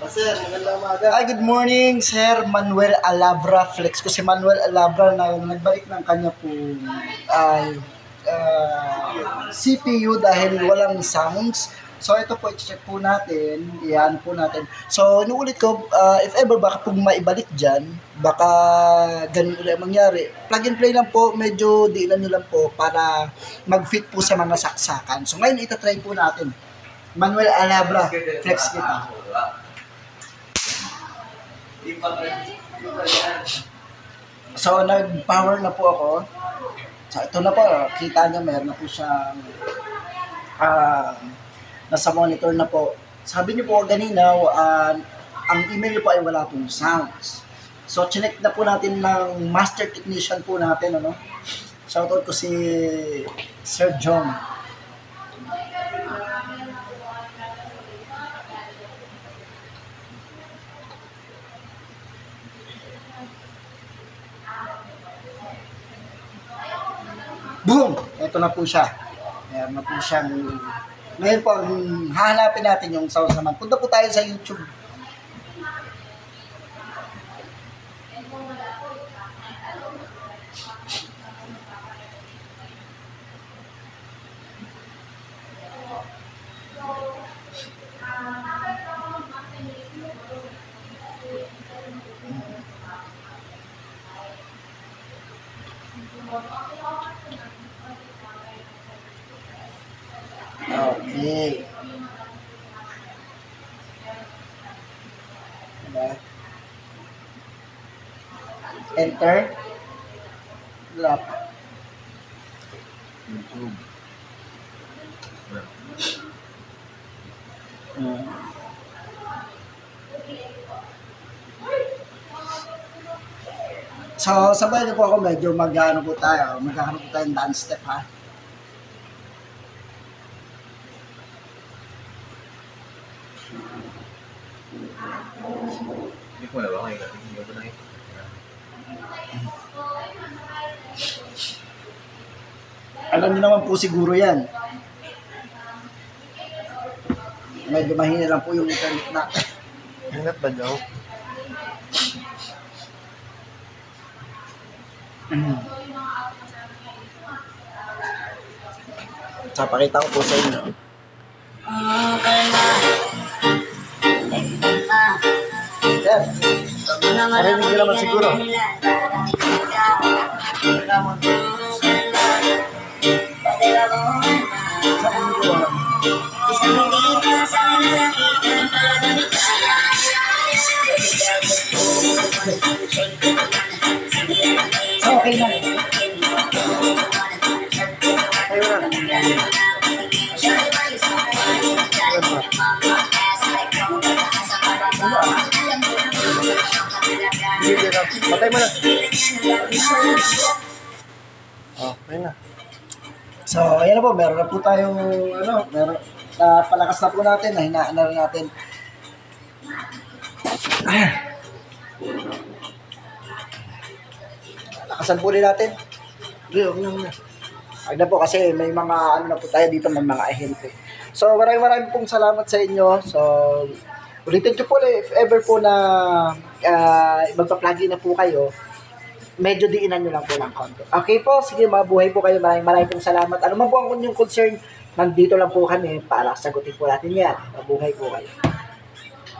Sir, magandang umaga. Good morning, Sir Manuel Alabra. Flex ko si Manuel Alabra na nagbalik ng kanya po CPU dahil walang sounds. So ito po, i-check po natin. Iyan po natin. So inuulit ko, if ever baka pong maibalik dyan, baka ganun ulit mangyari. Plug and play lang po, medyo diinan nyo lang po para mag-fit po sa mga saksakan. So ngayon itatry po natin. Manuel Alabra, flex kita. So nag-power na po ako. So ito na po, kita nyo meron na po siyang nasa monitor na po. Sabi niyo po kanina, ang email niyo po ay wala pong sounds. So chinek na po natin ng master technician po natin, ano? Shoutout ko si Sir John. Boom! Ito na po siya. Meron na po siyang... Ngayon po, hahanapin natin yung sounds naman. Punta po tayo sa YouTube. Okay. Diba? Enter. Drop. YouTube. So, sabay na po ako medyo maghanap po tayo ng dance step, ha? Hindi ko na ba ngayon? Hindi ko na ito. Alam niyo naman po siguro yan. Medyo mahina lang po yung internet natin. Hangat ba daw? So, pakita ko po sa inyo. Sir, narinig niyo naman siguro. Okay na. Ayun na. Patay mo na. Okay na. So, ayan na po, meron na po tayong, palakas na po natin, nahinaan na rin natin. Lakasan po rin natin. Huwag na po kasi may mga, na po tayo dito, may mga ahente. So, maraming pong salamat sa inyo. So, ulitin ko po if ever po na magpa-plugin na po kayo, medyo diinan nyo lang po ng konti. Okay po, sige, mabuhay po kayo. Maraming pong salamat. Ano man po ang inyong concern, nandito lang po kami para sagutin po natin yan. Mabuhay po kayo.